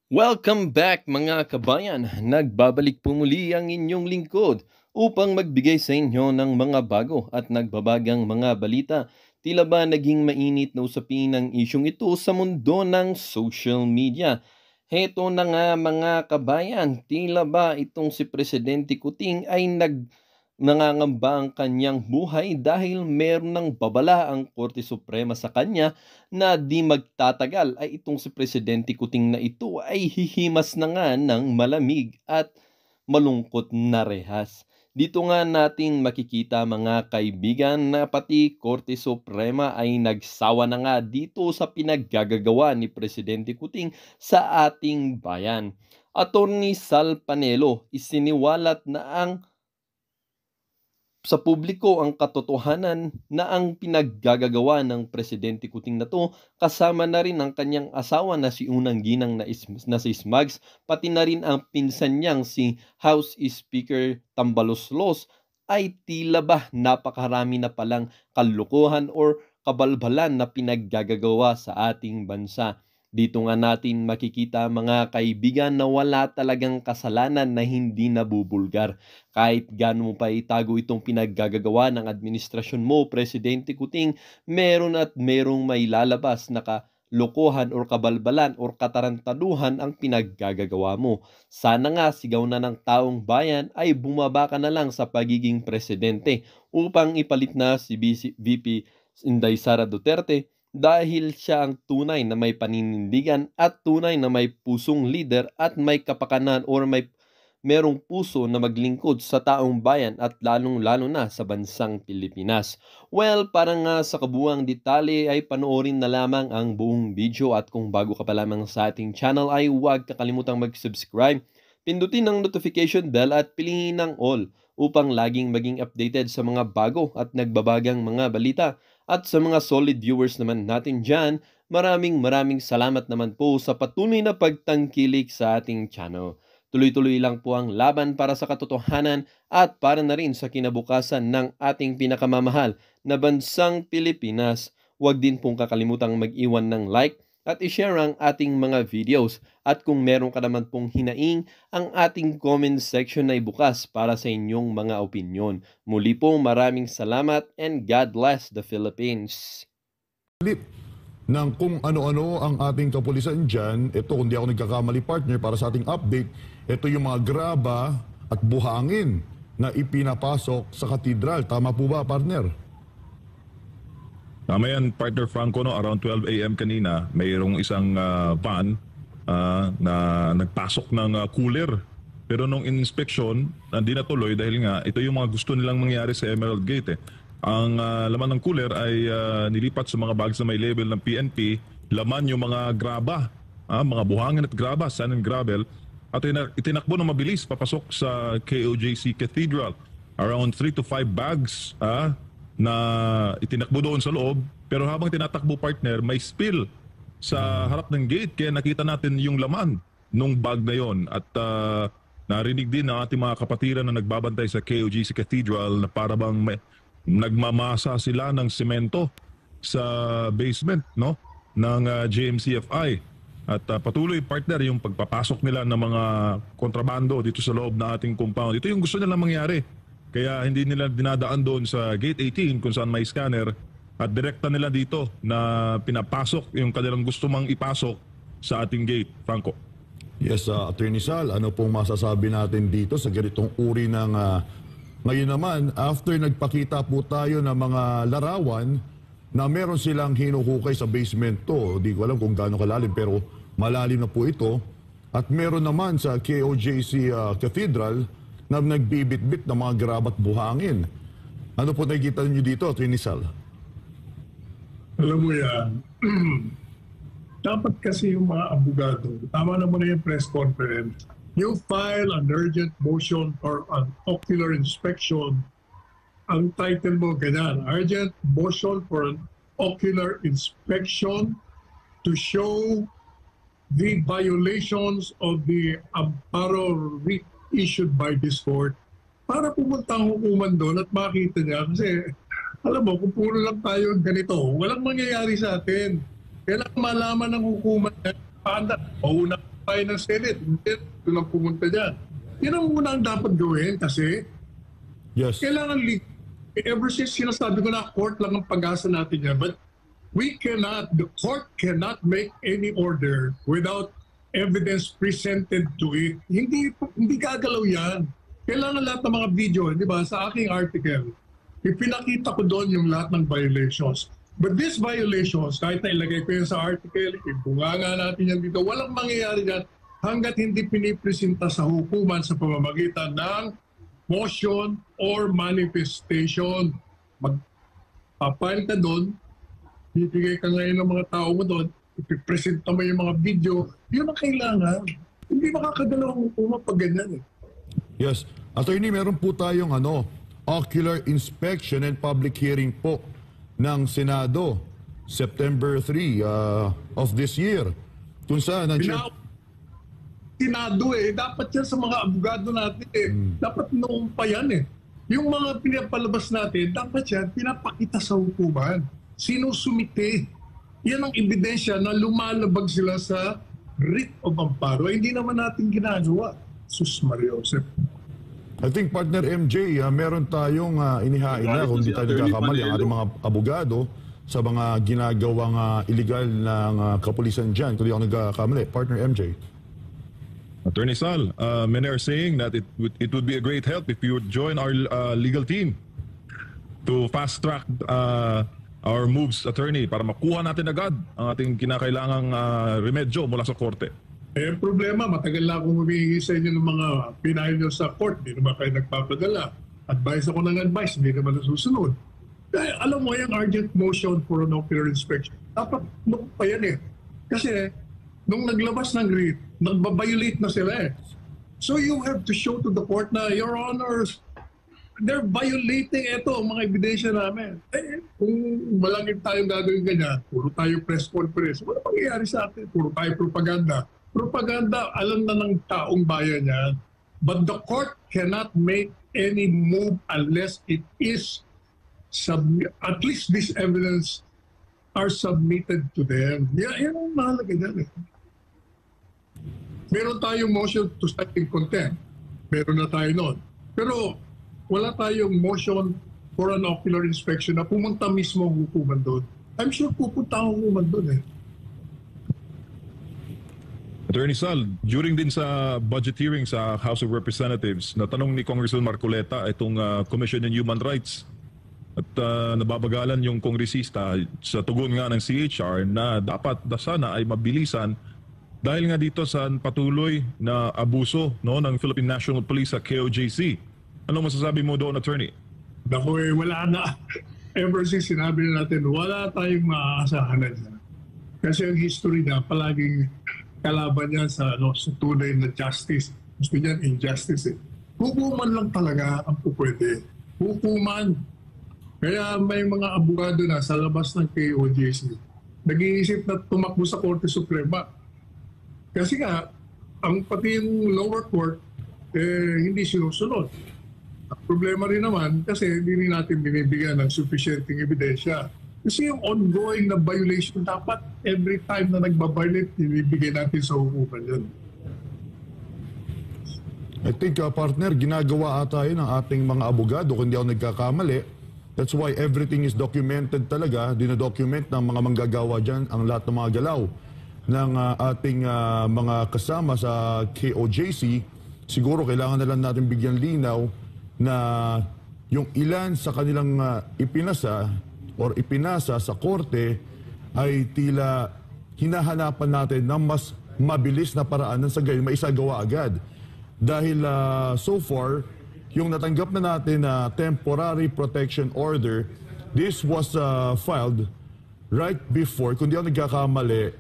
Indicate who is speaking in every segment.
Speaker 1: Welcome back mga kabayan! Nagbabalik po muli ang inyong lingkod upang magbigay sa inyo ng mga bago at nagbabagang mga balita. Tila ba naging mainit na usapin ang isyong ito sa mundo ng social media? Heto na nga mga kabayan, tila ba itong si Presidente Kuting ay nangangamba ang kanyang buhay dahil meron ng babala ang Korte Suprema sa kanya na di magtatagal ay itong si Presidente Kuting na ito ay hihimas na nga ng malamig at malungkot na rehas. Dito nga natin makikita mga kaibigan na pati Korte Suprema ay nagsawa na nga dito sa pinaggagawa ni Presidente Kuting sa ating bayan. Attorney Sal Panelo isiniwalat na sa publiko ang katotohanan na ang pinaggagawa ng Presidente Kuting na 'to, kasama na rin ang kanyang asawa na si unang ginang na si Smugs, pati na rin ang pinsan niyang si House Speaker Tambaloslos, ay tila ba napakarami na palang kalokohan or kabalbalan na pinaggagawa sa ating bansa. Dito nga natin makikita mga kaibigan na wala talagang kasalanan na hindi nabubulgar. Kahit gaano mo pa itago itong pinaggagawa ng administrasyon mo, Presidente Kuting, meron at merong may lalabas na kalokohan or kabalbalan or katarantaduhan ang pinaggagawa mo. Sana nga sigaw na ng taong bayan ay bumaba ka na lang sa pagiging presidente upang ipalit na si VP Inday Sara Duterte dahil siya ang tunay na may paninindigan at tunay na may pusong leader at may kapakanan or merong puso na maglingkod sa taong bayan at lalong-lalo na sa bansang Pilipinas. Well, para nga sa kabuuang detalye ay panoorin na lamang ang buong video at kung bago ka pa lamang sa ating channel ay huwag kakalimutang mag-subscribe, pindutin ang notification bell at piliin ang all upang laging maging updated sa mga bago at nagbabagang mga balita. At sa mga solid viewers naman natin dyan, maraming salamat naman po sa patuloy na pagtangkilik sa ating channel. Tuloy-tuloy lang po ang laban para sa katotohanan at para na rin sa kinabukasan ng ating pinakamamahal na bansang Pilipinas. Huwag din pong kakalimutang mag-iwan ng like at i-share ang ating mga videos. At kung meron ka naman pong hinaing, ang ating comment section ay bukas para sa inyong mga opinyon. Muli po maraming salamat and God bless the Philippines.
Speaker 2: Ng kung ano-ano ang ating kapulisan dyan, ito kung di ako nagkakamali partner para sa ating update, ito yung mga graba at buhangin na ipinapasok sa katedral. Tama po ba partner?
Speaker 3: Tama yan, partner Franco, no? Around 12 a.m. kanina, mayroong isang van na nagpasok ng cooler. Pero nung inspection, hindi natuloy dahil nga ito yung mga gusto nilang mangyari sa Emerald Gate. Ang laman ng cooler ay nilipat sa mga bags na may label ng PNP. Laman yung mga graba, mga buhangin at graba, sand and gravel. At itinakbo na mabilis papasok sa KOJC Cathedral. Around 3 to 5 bags na itinakbo doon sa loob, pero habang tinatakbo partner, may spill sa harap ng gate, kaya nakita natin yung laman nung bag na yon. At narinig din ng ating mga kapatiran na nagbabantay sa KOGC Cathedral na para bang nagmamasa sila ng semento sa basement, no, ng JMCFI. At patuloy partner yung pagpapasok nila ng mga kontrabando dito sa loob ng ating compound. Ito yung gusto nila mangyari. Kaya hindi nila dinadaan doon sa Gate 18 kung saan may scanner at direkta nila dito na pinapasok yung kanilang gusto mang ipasok sa ating gate. Franco.
Speaker 2: Yes, Attorney Sal, ano pong masasabi natin dito sa ganitong uri ng... ngayon naman, after nagpakita po tayo ng mga larawan na meron silang hinukukay sa basement to, di ko alam kung gaano kalalim pero malalim na po ito. At meron naman sa KOJC Cathedral na nagbibit-bit ng mga grabat buhangin. Ano po nakikita niyo dito, Atty. Sal?
Speaker 4: Alam mo yan, dapat kasi yung mga abogado, tama na mo na yung press conference, you file an urgent motion for an ocular inspection. Ang title mo ganyan, urgent motion for an ocular inspection to show the violations of the amparo writ issued by this court, para pumunta ang hukuman doon at makita niya. Kasi alam mo, kung puro lang tayo ganito, walang mangyayari sa atin. Kailangan malaman ng hukuman na paanda, tayo ng Senate. Hindi, ito lang pumunta dyan. Yan ang muna ang dapat gawin kasi
Speaker 2: Yes.
Speaker 4: kailangan ever since sinasabi ko na court lang ang pag-asa natin yan. But the court cannot make any order without evidence presented to it. Hindi gagalaw yan. Kailangan lahat ng mga video, di ba, sa aking article, ipinakita ko doon yung lahat ng violations. But these violations, kahit na ilagay ko yun sa article, ibunganga natin yan dito, walang mangyayari yan hanggat hindi pinipresenta sa hukuman sa pamamagitan ng motion or manifestation. Magpapile ka doon, bibigay ka ngayon ng mga tao mo doon, ipipresenta mo yung mga video, yun ang kailangan. Hindi makakagalaw ang hukuman pag ganyan eh.
Speaker 2: Yes. Attorney, meron po tayong ocular inspection and public hearing po ng Senado September 3 of this year. Kung saan
Speaker 4: Senado dapat yan sa mga abogado natin Dapat noong pa yan Yung mga pinapalabas natin, dapat yan pinapakita sa hukuman. Sinusumite. Yan ang ebidensya na lumalabag sila sa writ of amparo. Hindi naman natin ginagawa. Sus Mario Joseph.
Speaker 2: I think, partner MJ, meron tayong inihain na, kung hindi tayo nagkakamali, ang ating mga abogado sa mga ginagawang illegal ng kapulisan dyan, kung hindi ako nagkakamali. Partner MJ.
Speaker 3: Attorney Sal, many are saying that it would be a great help if you would join our legal team to fast track our moves, attorney, para makuha natin agad ang ating kinakailangang remedyo mula sa korte.
Speaker 4: Problema, matagal na akong humihingi sa inyo ng mga pinahin nyo sa court. Hindi naman kayo nagpapadala. Advice ako ng advice, hindi naman nasusunod. Kaya alam mo, yung urgent motion for an ocular inspection, dapat noon pa yan Kasi nung naglabas ng writ, nagbabiolate na sila So you have to show to the court na, Your Honors, they're violating mga ebidensya namin. Kung malangit tayong gagawin ganyan, puro tayo press conference, wala mangyayari sa atin. Puro tayo propaganda. Propaganda, alam na ng taong bayan yan. But the court cannot make any move unless it is at least this evidence are submitted to them. Yan ang mahalaga dyan Meron tayong motion to cite in contempt. Meron na tayo nun. Pero wala tayong motion for an ocular inspection na pumunta mismo ang hukuman doon. I'm sure pupunta ang hukuman doon
Speaker 3: Attorney Sal, during din sa budget hearing sa House of Representatives, natanong ni Congressman Marcoleta itong Commission on Human Rights. At nababagalan yung kongresista sa tugon nga ng CHR na dapat sana ay mabilisan dahil nga dito sa patuloy na abuso ng Philippine National Police sa KOJC. Anong masasabi mo doon, attorney?
Speaker 4: Naku wala na. Ever since sinabi na natin, wala tayong maaasahan na dyan. Kasi ang history na palaging kalaban yan sa tunay na justice. Gusto niyan injustice Hukuman lang talaga ang pupwede. Hukuman. Kaya may mga abogado na sa labas ng KOJC nag-iisip na tumakbo sa Korte Suprema. Kasi nga, ang pati yung lower court, hindi sinusunod. Ang problema rin naman kasi hindi natin binibigyan ng sufficienting ebidensya. Kasi yung ongoing na violation, dapat every time na nagbabiolate, binibigay natin sa hukuman yun.
Speaker 2: I think, partner, ginagawa ata yun ng ating mga abogado, kung hindi ako nagkakamali. That's why everything is documented talaga. Dinodocument ng mga manggagawa dyan ang lahat ng mga galaw ng ating mga kasama sa KOJC. Siguro kailangan na lang natin bigyan linaw na yung ilan sa kanilang ipinasa sa korte ay tila hinahanapan natin ng mas mabilis na paraan ng sa gayon maisagawa agad. Dahil so far, yung natanggap na natin na temporary protection order, this was filed right before, kung di ako nagkakamali,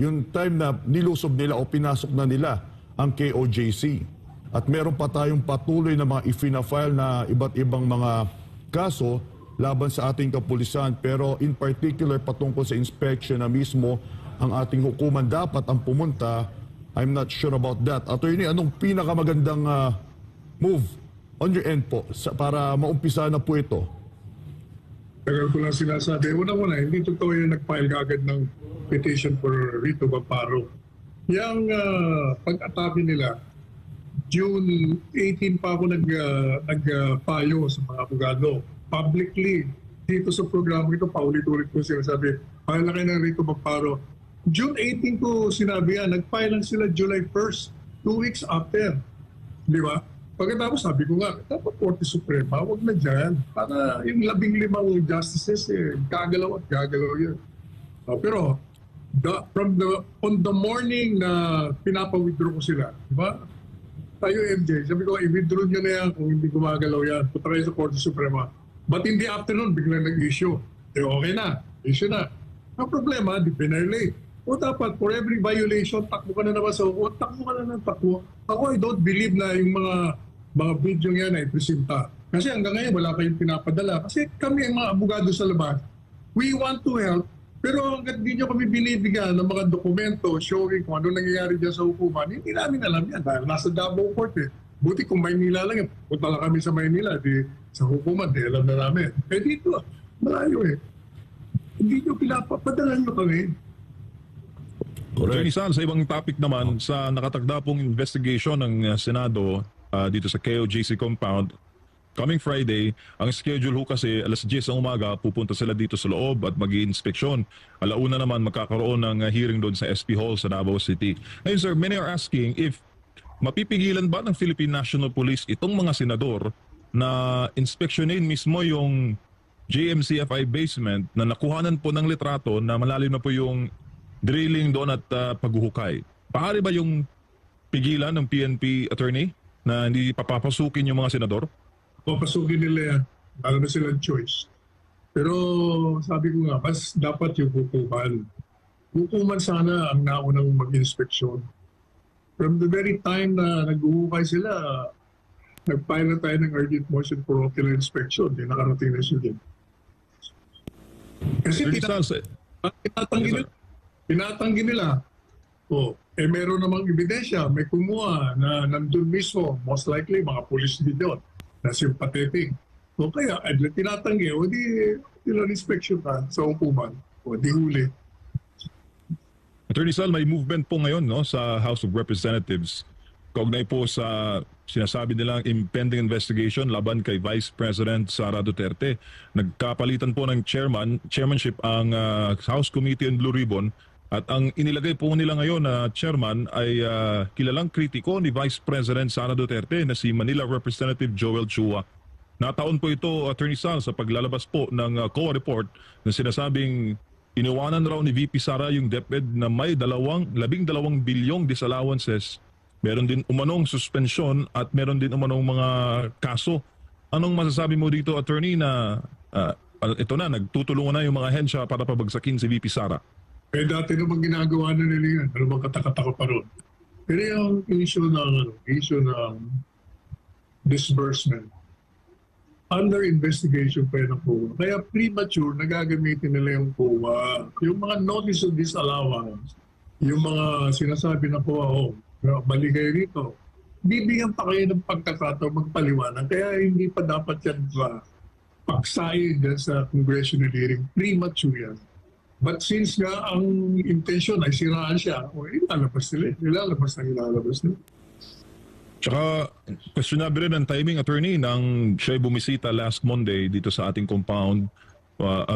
Speaker 2: yung time na nilusob nila o pinasok na nila ang KOJC. At meron pa tayong patuloy na mga ifina-file na iba't ibang mga kaso laban sa ating kapulisan. Pero in particular patungkol sa inspection na mismo ang ating hukuman dapat ang pumunta. I'm not sure about that. Attorney, anong pinakamagandang move on your end po para maumpisa na po ito?
Speaker 4: Tagal ko lang sinasabi. Una-una, hindi totoo yung nag-file agad ng petition for writ of amparo. Yung pag-atake nila, June 18 pa ako nagpayo sa mga abogado. Publicly, dito sa programa ito, paulit-ulit ko sinasabi, pala kayo ng Rico Magparo. June 18 ko sinabi yan, nag-file lang sila July 1st, 2 weeks after. Di ba? Pagkatapos sabi ko nga, dapat Korte Suprema, huwag na dyan. Para yung 15 justices, gagalaw at gagalaw yan. Pero, on the morning na pinapa-withdraw ko sila, di ba? Tayo MJ, sabi ko, i-withdraw nyo na yan kung hindi gumagalaw yan. Punta kayo sa Korte Suprema. But in the afternoon, biglang nag-issue. Okay na, issue na. Ang problema, di pinarelate. O dapat, for every violation, takbo ka na naman sa huko, takbo ka na ng takbo. Ako, I don't believe na yung mga video yan ay presenta. Kasi hanggang ngayon, wala kayong pinapadala. Kasi kami, ang mga abogado sa labas, we want to help, pero hanggang di nyo kami binibigyan ng mga dokumento showing kung ano nangyayari dyan sa hukuman, hindi namin alam yan dahil nasa Davao Court eh. Buti kung Maynila lang, punta lang kami sa Maynila, sa hukuman, di alam na namin. Dito, malayo eh. Hindi nyo pinapapadala nyo kami.
Speaker 3: Attorney Sal, sa ibang topic naman, sa nakatagda pong investigation ng Senado dito sa KOJC compound, coming Friday, ang schedule ho kasi alas 10 ng umaga, pupunta sila dito sa loob at mag-i-inspeksyon. Alauna naman magkakaroon ng hearing doon sa SP Hall sa Davao City. Ngayon sir, many are asking if mapipigilan ba ng Philippine National Police itong mga senador na inspeksyonin mismo yung JMCFI basement na nakuhanan po ng litrato na malalim na po yung drilling doon at paghuhukay. Paari ba yung pigilan ng PNP attorney na hindi papapasukin yung mga senador?
Speaker 4: Papasukin nila yan. Lalo na silang choice. Pero sabi ko nga, mas dapat yung hukuman. Hukuman sana ang naunang mag-inspeksyon. From the very time na nag-uhukay sila, nag-file na tayo ng urgent motion for ocular inspection. Di nakarating na sila. Kasi tinatanggi nila. Meron namang ebidensya, may kumuha na nandun mismo, most likely mga police din doon, na sympathetic. So kaya, tinatanggi, o di inspection ka sa hukuman, o di huli.
Speaker 3: Attorney Sal, may movement po ngayon no, sa House of Representatives. Kaugnay po sa sinasabi nilang impending investigation laban kay Vice President Sara Duterte. Nagkapalitan po ng chairmanship ang House Committee on Blue Ribbon. At ang inilagay po nila ngayon na chairman ay kilalang kritiko ni Vice President Sara Duterte na si Manila Representative Joel Chua. Nataon po ito, Attorney Sal, sa paglalabas po ng COA report na sinasabing iniwanan raw ni VP Sara yung DepEd na may 12 bilyong disallowances. Meron din umanong suspensyon at meron din umanong mga kaso. Anong masasabi mo dito, Attorney, na ito na, nagtutulungan na yung mga ahensya para pabagsakin si VP Sara?
Speaker 4: Dati naman ginagawa na nila yan. Ano bang katakataka pa ron? Pero yung issue ng disbursement, under investigation pa yun ang COA. Kaya premature, nagagamitin nila yung COA. Yung mga notice of disallowance, yung mga sinasabi na COA, balik kayo rito, bibigyan pa kayo ng pagkakataon magpaliwanag. Kaya hindi pa dapat yan paksain dyan sa congressional hearing. Premature yan. But since nga ang intention ay siraan siya, ilalabas nila. Ilalabas nila.
Speaker 3: Tsaka, questionable rin ang timing, Attorney, nang siya'y bumisita last Monday dito sa ating compound,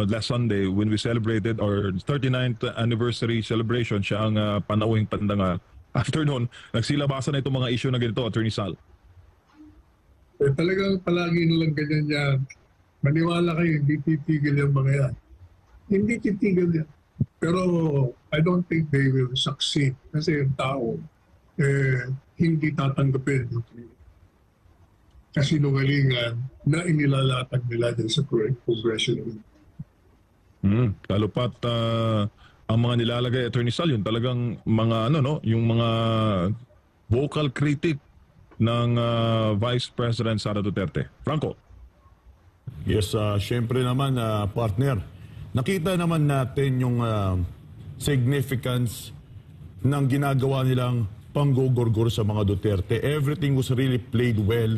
Speaker 3: last Sunday, when we celebrated our 39th anniversary celebration, siya ang panauhing pandangal. After noon, nagsilabasan na itong mga issue na ganito, Attorney Sal.
Speaker 4: Talagang palagi nalang ganyan yan. Maniwala kayo, hindi titigil yung mga yan. Hindi titigil yan. Pero I don't think they will succeed. Kasi yung tao, hindi tatanggapin kasinungalingan na inilalatag nila dyan sa congressional.
Speaker 3: Lalo pat ang mga nilalagay, Attorney Sal, yun talagang mga yung mga vocal critic ng Vice President Sara Duterte. Franco.
Speaker 2: Yes, syempre naman, partner. Nakita naman natin yung significance ng ginagawa nilang panggugurgur sa mga Duterte. Everything was really played well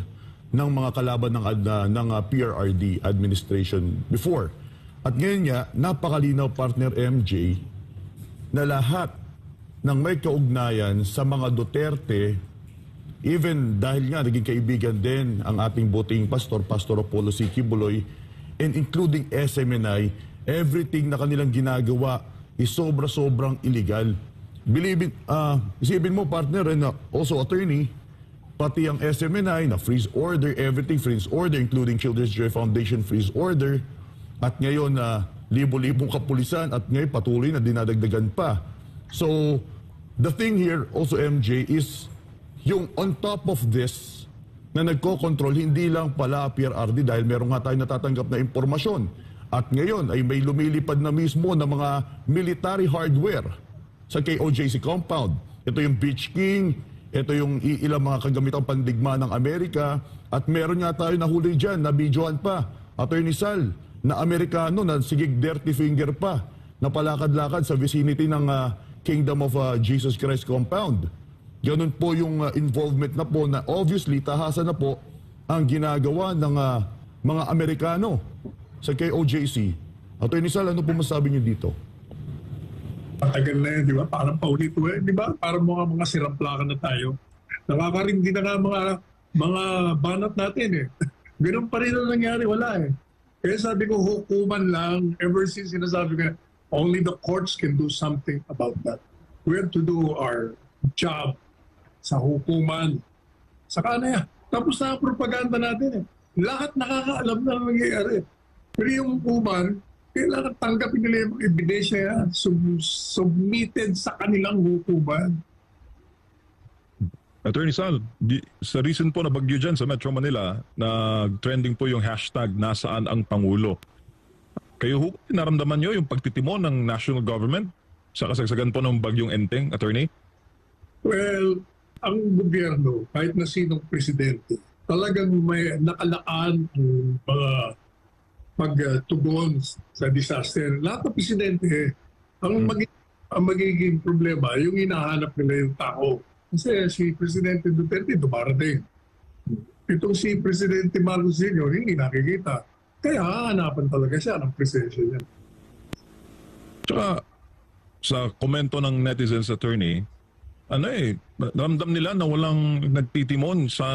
Speaker 2: ng mga kalaban ng PRRD administration before. At ngayon nga, napakalinaw, partner MJ, na lahat ng may kaugnayan sa mga Duterte, even dahil nga naging kaibigan din ang ating buting pastor, Pastor Apollo C. Kibuloy, and including SMNI, everything na kanilang ginagawa is sobra-sobrang illegal. Believe it, isipin mo partner and also attorney, pati ang SMNI na freeze order, everything freeze order, including Children's Joy Foundation freeze order, at ngayon libo-libong kapulisan at ngayon patuloy na dinadagdagan pa. So, the thing here also MJ is yung on top of this na nagko-control hindi lang pala PRRD dahil meron nga tayo natatanggap na impormasyon. At ngayon ay may lumilipad na mismo ng mga military hardware sa KOJC compound. Ito yung Beach King, ito yung ilang mga kagamitang pandigma ng Amerika, at meron nga tayo nahuli dyan, na videoan pa, Attorney Sal, na Amerikano na sigig dirty finger pa, na palakad-lakad sa vicinity ng Kingdom of Jesus Christ compound. Ganun po yung involvement na po na obviously tahasan na po ang ginagawa ng mga Amerikano sa KOJC. Attorney Sal, ano po masabi niyo dito?
Speaker 4: Matagal na yun, di ba? Parang paulit-ulit, di ba? Parang mga siramplakan na tayo. Nakakarindi na nga mga banat natin eh. Ganun pa rin ang nangyari, wala eh. Kaya sabi ko, hukuman lang. Ever since sinasabi ko, only the courts can do something about that. We have to do our job sa hukuman. Saka na yan. Tapos na ang propaganda natin eh. Lahat nakakaalam na nangyayari. Pero yung hukuman, kailangan tanggapin nila yung ebidensya yan, submitted sa kanilang hukuman.
Speaker 3: Attorney Sal, sa recent po na bagyo dyan sa Metro Manila, na trending po yung hashtag nasaan ang Pangulo. Kayo naramdaman nyo yung pagtitimon ng national government sa kasagsagan po ng bagyong Enteng, Attorney?
Speaker 4: Well, ang gobyerno, kahit na sinong presidente, talagang may nakalaan ang mga pagtugon sa disaster. Lahat ng presidente, ang magiging problema, yung hinahanap nila yung tao. Kasi si Presidente Duterte dumarating. Itong si Presidente Marcos Jr. hindi nakikita. Kaya hahanapan talaga siya ng presensya niya.
Speaker 3: Tsaka sa komento ng netizens, Attorney, ramdam nila na walang nagtitimon sa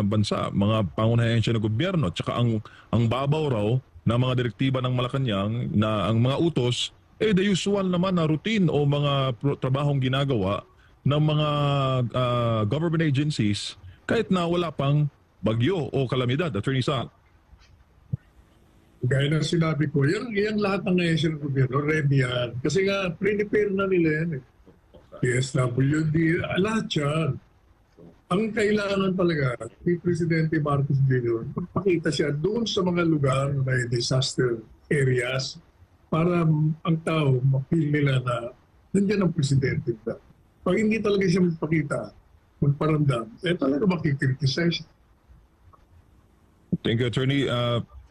Speaker 3: bansa, mga pangunahensya ng gobyerno. Tsaka ang babaw raw na mga direktiba ng Malacanang na ang mga utos, the usual naman na routine o mga trabahong ginagawa ng mga government agencies kahit na wala pang bagyo o kalamidad. Attorney Sal.
Speaker 4: Gaya ng sinabi ko, yan lahat ng ahensya ng gobyerno, ready yan. Kasi nga, prepare na nila yan eh. PSWD, lahat yan. Ang kailangan talaga ni Presidente Marcos Jr., magpakita siya doon sa mga lugar na may disaster areas para ang tao mapil nila na nandiyan ang Presidente. Pag hindi talaga siya magparamdam, talaga makikriticize siya.
Speaker 3: Thank you, Attorney.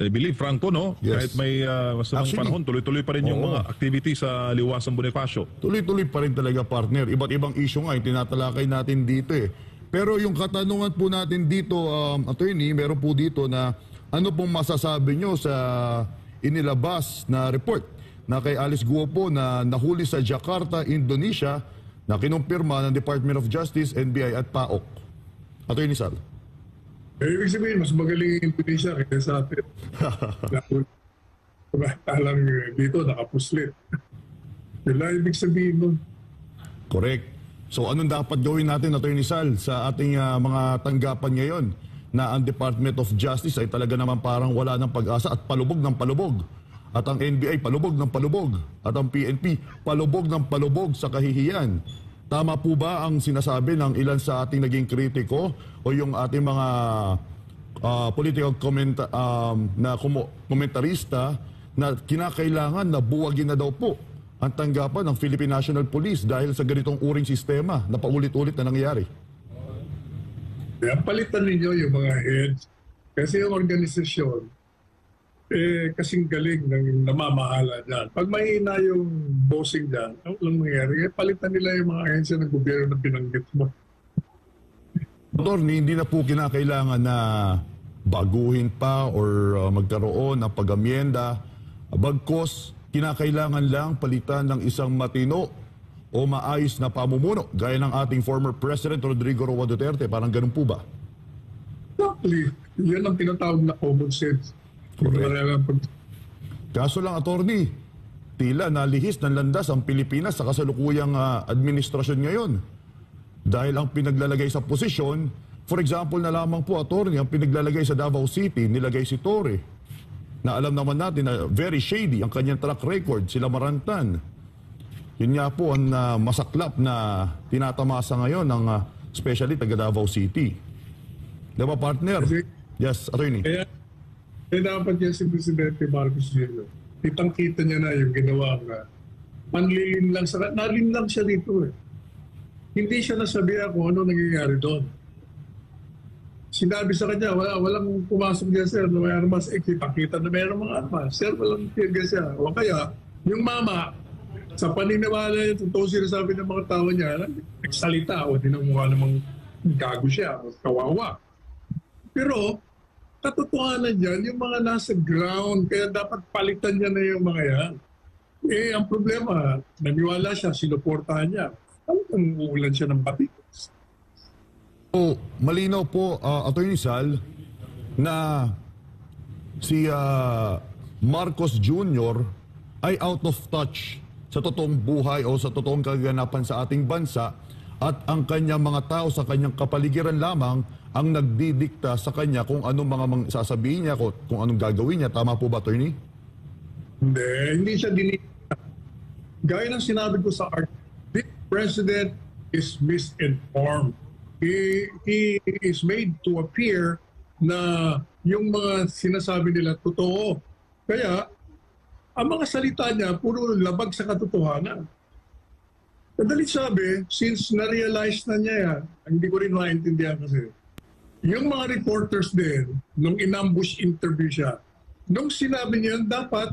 Speaker 3: I believe, Franco, no?
Speaker 2: Yes.
Speaker 3: Kahit may masamang panahon, tuloy-tuloy pa rin yung mga activity sa Liwasang Bonifacio.
Speaker 2: Tuloy-tuloy pa rin talaga partner. Iba't ibang issue nga yung tinatalakay natin dito eh. Pero yung katanungan po natin dito, attorney, meron po dito na ano pong masasabi nyo sa inilabas na report na kay Alice Guo po na nahuli sa Jakarta, Indonesia na kinumpirma ng Department of Justice, NBI at PAOK. Attorney Sal.
Speaker 4: Ibig sabihin, mas magaling yung Indonesia kaysa sa atin. Talang dito, nakapuslit. Wala ibig sabihin nun.
Speaker 2: Correct. So anong dapat gawin natin, Attorney Sal, sa ating mga tanggapan ngayon na ang Department of Justice ay talaga naman parang wala ng pag-asa at palubog ng palubog. At ang NBI palubog ng palubog. At ang PNP palubog ng palubog sa kahihiyan. Tama po ba ang sinasabi ng ilan sa ating naging kritiko o yung ating mga political komentarista na kinakailangan na buwagin na daw po ang tanggapan ng Philippine National Police dahil sa ganitong uring sistema na paulit-ulit na nangyayari?
Speaker 4: Kaya palitan ninyo yung mga heads. Kasi yung organisasyon, kasing galing ng namamahala dyan. Pag mahina yung bossing dyan, ano lang mangyayari? Palitan nila yung mga ahensya ng gobyerno na pinanggit mo.
Speaker 2: Attorney, hindi na po kinakailangan na baguhin pa or magkaroon ng pag-amyenda. Bagkos, kinakailangan lang palitan ng isang matino o maayos na pamumuno gaya ng ating former President Rodrigo Roa Duterte? Parang ganun po ba?
Speaker 4: Exactly. Yan ang tinatawag na common sense.
Speaker 2: Kaso lang, attorney, tila nalihis ng landas ang Pilipinas sa kasalukuyang administrasyon ngayon. Dahil ang pinaglalagay sa posisyon, for example na lamang po, attorney, ang pinaglalagay sa Davao City, nilagay si Torre, na alam naman natin na very shady ang kanyang track record, sila Marantan. Yun nga po ang masaklap na tinatamasa ngayon ng especially taga Davao City. Diba, partner? Yes, attorney.
Speaker 4: Kaya dapat yan si Presidente Marcos Jr. Kitang-kita niya na yung ginawa nga. Panlilin lang sa... Nalin lang siya dito eh. Hindi siya nasabihan kung ano nangyayari doon. Sinabi sa kanya, walang pumasok niya, sir, na may armas. Kitang-kita na mayroong mga armas. Sir, walang tiyaga siya. O kaya, yung mama, sa paniniwala niya, totoo sinasabi ng mga tao niya, nagsalita o dinamukha namang gago siya, kawawa. Pero, katotohanan dyan, yung mga nasa ground, kaya dapat palitan niya na yung mga yan. Eh, ang problema, naniwala siya, sinuportahan niya. Ang uulan siya ng batik.
Speaker 2: So, malinaw po, Attorney Sal, na si Marcos Jr. ay out of touch sa totoong buhay o sa totoong kaganapan sa ating bansa at ang kanyang mga tao sa kanyang kapaligiran lamang ang nagdidikta sa kanya kung anong mga sasabihin niya, kung anong gagawin niya. Tama po ba, attorney?
Speaker 4: Hindi siya dinikta. Gaya ng sinabi ko sa art, this president is misinformed. He is made to appear na yung mga sinasabi nila totoo. Kaya, ang mga salita niya, puro labag sa katotohanan. Madalit sabi, since na-realize na niya yan, hindi ko rin maintindihan kasi, yung mga reporters din, nung in-ambush interview siya, nung sinabi niya, dapat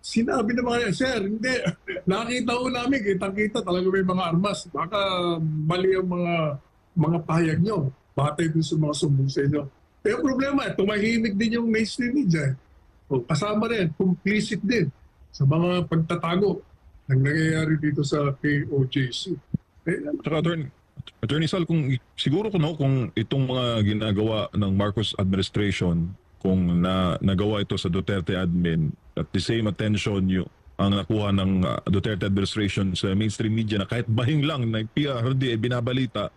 Speaker 4: sinabi ng mga, sir, hindi, nakita ko namin, kitang-kita talaga may mga armas. Baka mali ang mga pahayag nyo, batay dun sa mga sumbong sa inyo. Pero problema, tumahimik din yung mainstream media. O, kasama rin, complicit din sa mga pagtatago na nangyayari dito sa KOJC.
Speaker 3: Saka, Attorney Sal, siguro kung itong mga ginagawa ng Marcos administration, kung nagawa ito sa Duterte admin, at the same attention ang nakuha ng Duterte administration sa mainstream media na kahit bahing lang na PRD binabalita,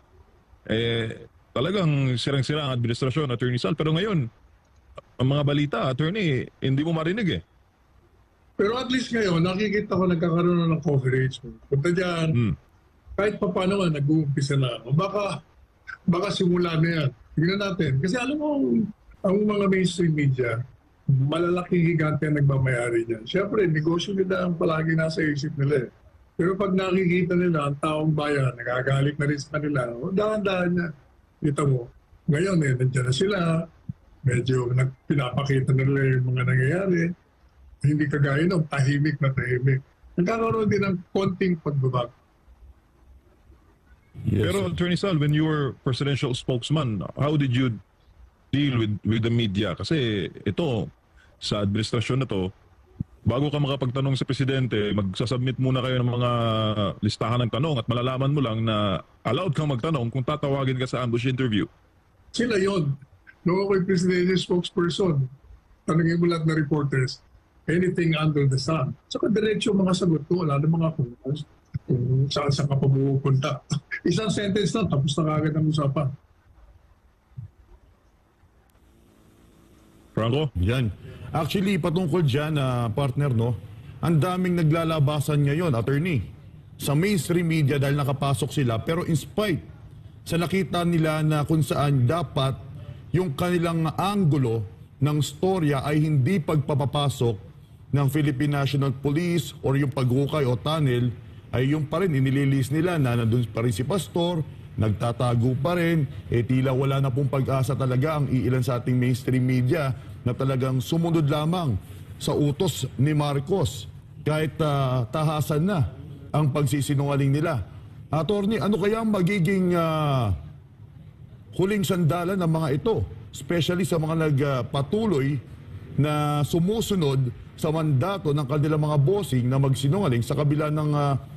Speaker 3: talagang sirang-sira ang administrasyon, Attorney Sal. Pero ngayon, ang mga balita, Attorney, hindi mo marinig eh.
Speaker 4: Pero at least ngayon, nakikita ko nagkakaroon na ng coverage. Punta dyan, kahit pa paano nga, nag-uumpisa na. O baka simula na yan. Tingnan natin. Kasi alam mo, ang mga mainstream media, malalaking higante ang nagmamayari niyan. Siyempre, negosyo nila ang palagi nasa isip nila eh. Pero pag nakikita nila ang taong bayan, nagagalit na rin sa kanila, o dahan-dahan na. Kita mo, ngayon nandiyan na sila, medyo pinapakita nila yung mga nangyayari. Hindi kagaya nung tahimik na tahimik. Nagkakaroon din ng konting pagbabago.
Speaker 2: Yes.
Speaker 3: Pero Attorney Sal, when you were presidential spokesman, how did you deal with the media? Kasi ito, sa administrasyon na to, bago ka makapagtanong sa presidente, magsasubmit muna kayo ng mga listahan ng tanong at malalaman mo lang na allowed kang magtanong kung tatawagin ka sa ambush interview.
Speaker 4: Sila yon. Noong ako'y presidential spokesperson, tanongin mo lahat na reporters, anything under the sun. Saka diretso mga sagot ko, wala na mga kung saan ka pa pupunta. Isang sentence lang, tapos na kagad ang usapan.
Speaker 3: Franco?
Speaker 2: Yan. Actually, patungkol dyan, partner, no? Ang daming naglalabasan ngayon, attorney, sa mainstream media dahil nakapasok sila. Pero in spite, sa nakita nila na kung saan dapat yung kanilang anggulo ng storya ay hindi pagpapapasok ng Philippine National Police or yung paghukay o tunnel, ay yung pa rin, inililis nila na nandun pa rin si Pastor, nagtatago pa rin, tila wala na pong pag-asa talaga ang iilan sa ating mainstream media na talagang sumunod lamang sa utos ni Marcos kahit tahasan na ang pagsisinungaling nila. Attorney, ano kaya magiging huling sandalan ng mga ito, especially sa mga nagpatuloy na sumusunod sa mandato ng kanilang mga bossing na magsinungaling sa kabila ng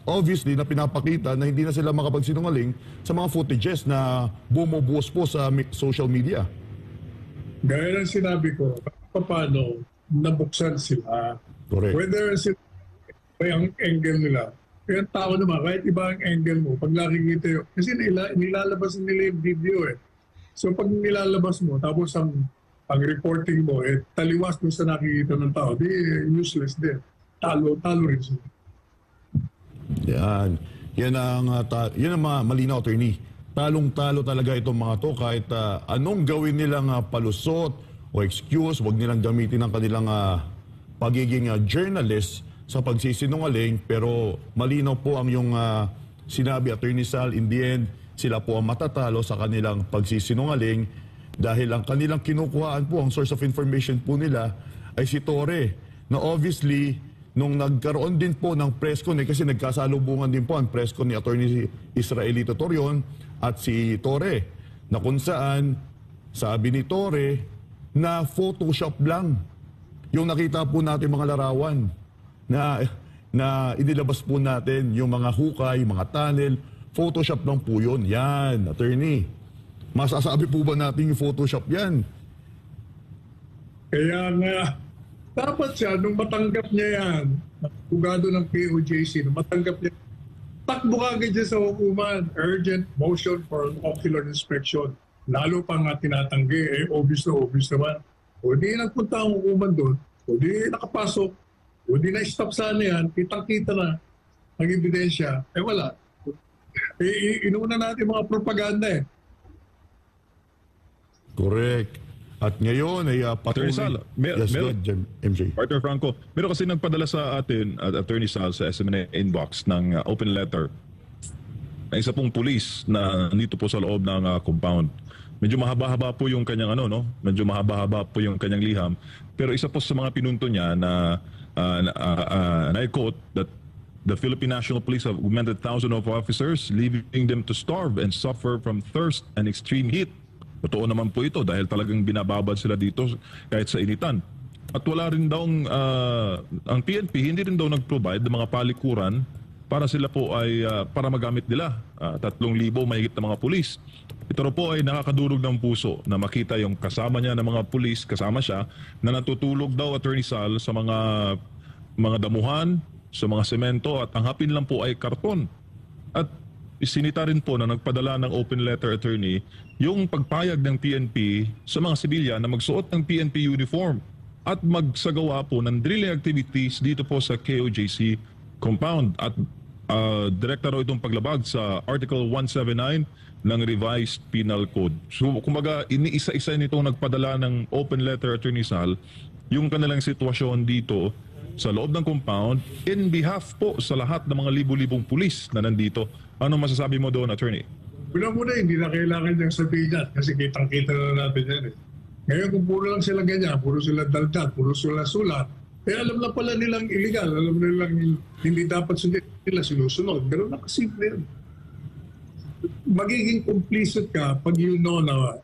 Speaker 2: obviously na pinapakita na hindi na sila makapagsinungaling sa mga footages na bumubuhos po sa social media.
Speaker 4: Gaya ng sinabi ko, paano nabuksan sila.
Speaker 2: Correct.
Speaker 4: Whether sila may ang angle nila. Kaya ang tao naman, kahit iba ang angle mo, pag nakikita yun, kasi nilalabas nila yung video eh. So pag nilalabas mo, tapos ang reporting mo, taliwas mo sa nakikita ng tao, di useless din. Talo rin sila.
Speaker 2: Yan. Yan ang malinaw, attorney. Talong-talo talaga itong mga to kahit anong gawin nilang palusot o excuse, wag nilang gamitin ang kanilang pagiging journalist sa pagsisinungaling, pero malinaw po ang yung sinabi, Attorney Sal, in the end, sila po ang matatalo sa kanilang pagsisinungaling dahil ang kanilang kinukuhaan po, ang source of information po nila ay si Torre, na obviously nung nagkaroon din po ng press con, kasi nagkasalubungan din po ang press con ni Attorney Israelito Torion at si Torre, na kung saan sabi ni Torre na Photoshop lang yung nakita po natin mga larawan na inilabas po natin, yung mga hukay, mga tunnel, Photoshop lang po yun. Yan, attorney. Masasabi po ba natin yung Photoshop yan?
Speaker 4: Kaya nga, dapat siya, nung matanggap niya yan, abogado ng POJC, nung matanggap niya, takbo ka agad siya sa hukuman, urgent motion for ocular inspection. Lalo pa nga tinatanggi, obvious naman. O di nagpunta ang hukuman doon, o di nakapasok, o di na-stop sana yan, kitang-kita na ang ebidensya, wala. Inuuna natin mga propaganda eh.
Speaker 2: Correct. At ngayon ay
Speaker 3: Attorney Sal,
Speaker 2: yes, good, MJ.
Speaker 3: Partner Franco, meron kasi nagpadala sa atin at Attorney Sal sa SMNA inbox ng open letter na isa pong pulis na nandito po sa loob ng compound. Medyo mahaba-haba po yung kanyang medyo mahaba-haba po yung kanyang liham. Pero isa po sa mga pinunto niya na and I quote that the Philippine National Police have augmented thousands of officers, leaving them to starve and suffer from thirst and extreme heat. Totoo naman po ito dahil talagang binababad sila dito kahit sa initan. At wala rin daw ang PNP hindi rin daw nag-provide ng mga palikuran para sila po ay para magamit nila 3,000 mahigit na mga pulis. Ito po ay nakakadurog ng puso na makita yung kasama niya ng mga pulis, kasama siya na natutulog daw, Attorney Sal, sa mga damuhan, sa mga semento, at ang hapin lang po ay karton. At isinita rin po na nagpadala ng open letter, attorney, yung pagpayag ng PNP sa mga sibilyan na magsuot ng PNP uniform at magsagawa po ng drilling activities dito po sa KOJC compound. At direkta raw itong paglabag sa Article 179 ng Revised Penal Code. So kumbaga, iniisa-isa nitong nagpadala ng open letter, Attorney Sal, yung kanilang sitwasyon dito sa loob ng compound in behalf po sa lahat ng mga libu-libong pulis na nandito. Ano masasabi mo doon, attorney?
Speaker 4: Una-una, hindi na kailangan niyang sabihin yan kasi kitang-kita na natin yan eh. Ngayon kung puro lang sila ganyan, puro sila daldal, puro sila sulat, alam na pala nilang illegal, alam nilang hindi dapat nila sinusunod. Pero nakasimple yan. Magiging complicit ka pag you know na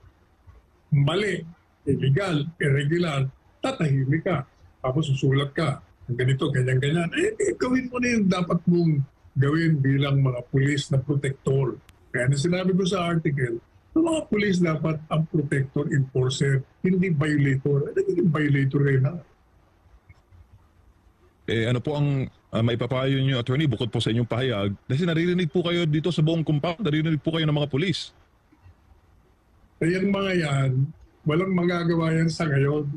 Speaker 4: mali, illegal, irregular, tatahimik ka. Tapos susulat ka. Ganito, ganyan-ganyan. Gawin mo na yung dapat mong gawin bilang mga pulis na protector. Kaya na sinabi ko sa article, ang mga pulis dapat ang protector, enforcer, hindi violator. Nagiging violator rin na.
Speaker 3: Ano po ang maipapayo niyo, attorney, bukod po sa inyong pahayag? Kasi naririnig po kayo dito sa buong compound, naririnig po kayo ng mga pulis.
Speaker 4: Yung mga yan, walang magagawa yan sa ngayon.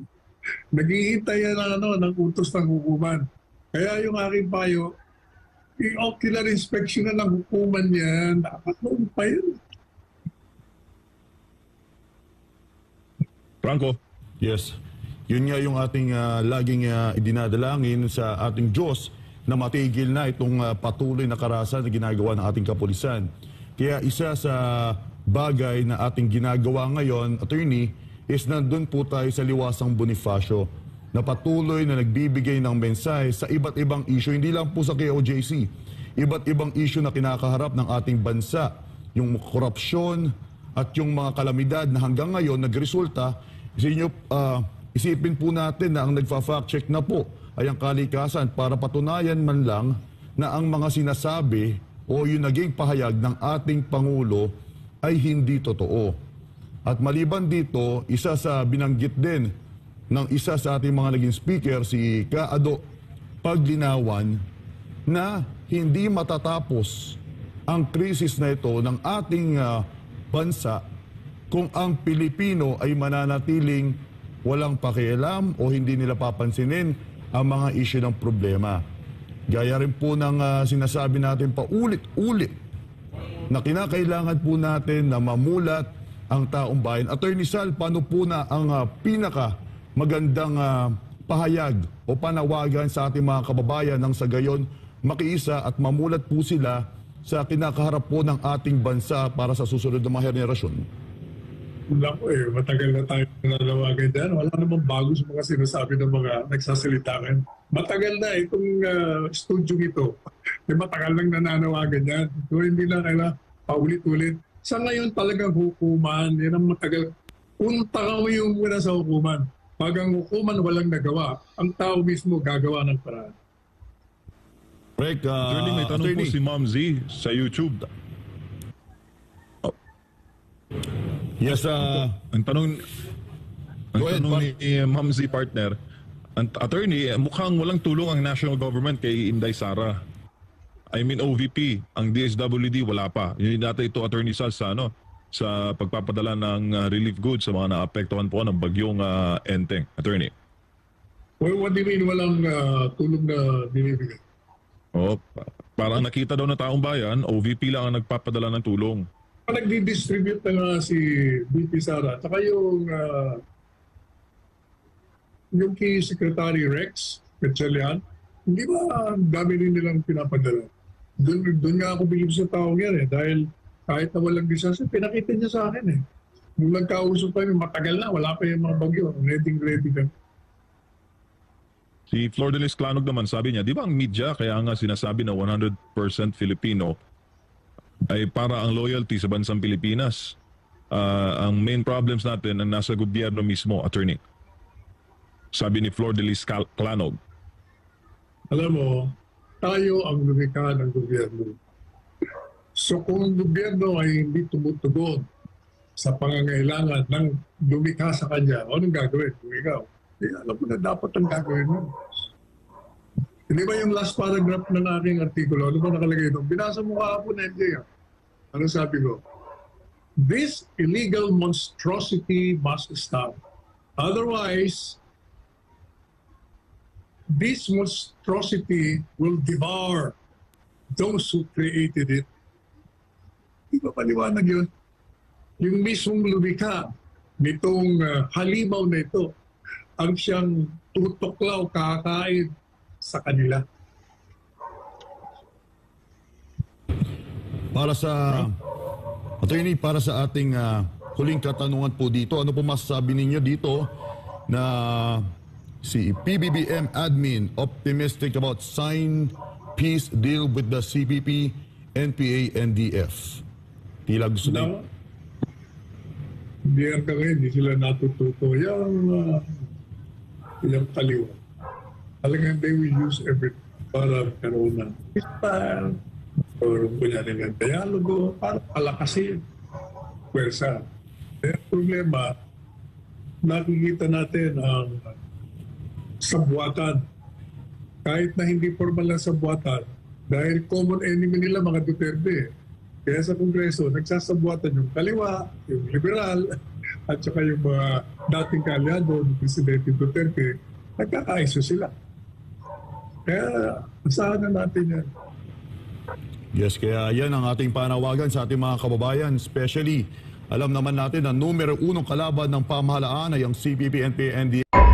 Speaker 4: Naghihintay yan ng utos ng hukuman. Kaya yung aking payo, i-ocular inspection na ng hukuman yan. Dapat noon pa yun.
Speaker 3: Franco?
Speaker 2: Yes. Yun nga yung ating laging idinadalangin sa ating Diyos na matigil na itong patuloy na karahasan na ginagawa ng ating kapulisan. Kaya isa sa bagay na ating ginagawa ngayon, attorney, is nandun po tayo sa Liwasang Bonifacio na patuloy na nagbibigay ng mensahe sa iba't ibang issue, hindi lang po sa KOJC, iba't ibang issue na kinakaharap ng ating bansa, yung korupsyon at yung mga kalamidad na hanggang ngayon nagresulta sa inyo, isipin po natin na ang nagfa-fact check na po ay ang kalikasan para patunayan man lang na ang mga sinasabi o yung naging pahayag ng ating Pangulo ay hindi totoo. At maliban dito, isa sa binanggit din ng isa sa ating mga naging speaker, si Kaado Paglinawan, na hindi matatapos ang krisis na ito ng ating bansa kung ang Pilipino ay mananatiling walang pakialam o hindi nila papansinin ang mga isyu ng problema. Gaya rin po ng sinasabi natin paulit-ulit na kinakailangan po natin na mamulat ang taong bayan. Attorney Sal, paano po na ang pinaka magandang pahayag o panawagan sa ating mga kababayan nang sa gayon makiisa at mamulat po sila sa kinakaharap po ng ating bansa para sa susunod na mga henerasyon?
Speaker 4: Naku matagal na tayo nananawagan dyan. Wala namang bago sa mga sinasabi ng mga nagsasalita ngayon. Matagal na itong studio ito. Matagal nang nananawagan yan. So hindi na kailangan paulit-ulit. Sa ngayon talagang hukuman, yan ang matagal. Punta ka mo yung muna sa hukuman. Pag ang hukuman walang nagawa, ang tao mismo gagawa ng paraan.
Speaker 2: Correct.
Speaker 3: Attorney, may tanong po si Ma'am Z sa YouTube.
Speaker 2: Yes,
Speaker 3: Ang tanong
Speaker 2: Go ahead,
Speaker 3: ni Ma'am Z partner, attorney, mukhang walang tulong ang national government kay Inday Sara. I mean OVP, ang DSWD wala pa. Yun natin ito, Attorney Sal, sa pagpapadala ng relief goods sa mga naapektuhan po ng bagyong Enteng. Attorney.
Speaker 4: Well, what do you mean walang tulong na binibigay?
Speaker 3: Parang nakita daw ng taong bayan, OVP lang ang nagpapadala ng tulong.
Speaker 4: Nagdi-distribute na nga si BP Sara. Saka yung kay Secretary Rex Gatchalian, hindi ba ang dami rin nilang pinapadala? Doon nga ako bilib sa taong yan dahil kahit na walang disaster, pinakita niya sa akin Nung nagkausap tayo, matagal na, wala pa yung mga bagyo. Ready ka.
Speaker 3: Si Flordelis Clanog naman, sabi niya, di ba ang media, kaya nga sinasabi na 100% Filipino, ay para ang loyalty sa bansang Pilipinas. Ang main problems natin ang nasa gobyerno mismo, attorney. Sabi ni Flordelis Clanog.
Speaker 4: Alam mo, tayo ang lumikha ng gobyerno. So kung ang gobyerno ay hindi tumutugon sa pangangailangan ng lumikha sa kanya, anong gagawin? Kung ikaw, alam mo na dapat ang gagawin mo. Hindi ba yung last paragraph ng aking artikulo, ano ba nakalagay doon? Binasa mo kahapon na MJ. Ano sabi ko? This illegal monstrosity must stop. Otherwise, this monstrosity will devour those who created it. Di ba paliwanag yun? Yung mismong lumikha nitong halimaw na ito, ang siyang tutuklaw, kakain sa kanila.
Speaker 2: Para sa attorney, para sa ating huling katanungan po dito, ano po masasabi ninyo dito na si PBBM admin optimistic about sign peace deal with the CPP, NPA, NDF? Tila gusto na.
Speaker 4: Hindi hindi sila natututo. Yung kaliwa. Talagang they will use everything para karoon ng peacetime or kunyari ng dialogo para palakasin pwersa. Kaya problema, nakikita natin ang sabwatan. Kahit na hindi formal na sabwatan, dahil common enemy nila mga Duterte. Kaya sa Kongreso, nagsasabwatan yung kaliwa, yung liberal, at saka yung mga dating kalyado ng Presidente Duterte, nagkakaiso sila. Kaya, asahan na natin yan.
Speaker 2: Yes, kaya yan ang ating panawagan sa ating mga kababayan. Especially, alam naman natin na numero 1 kalaban ng pamahalaan ay ang CPP, NPA, NDF.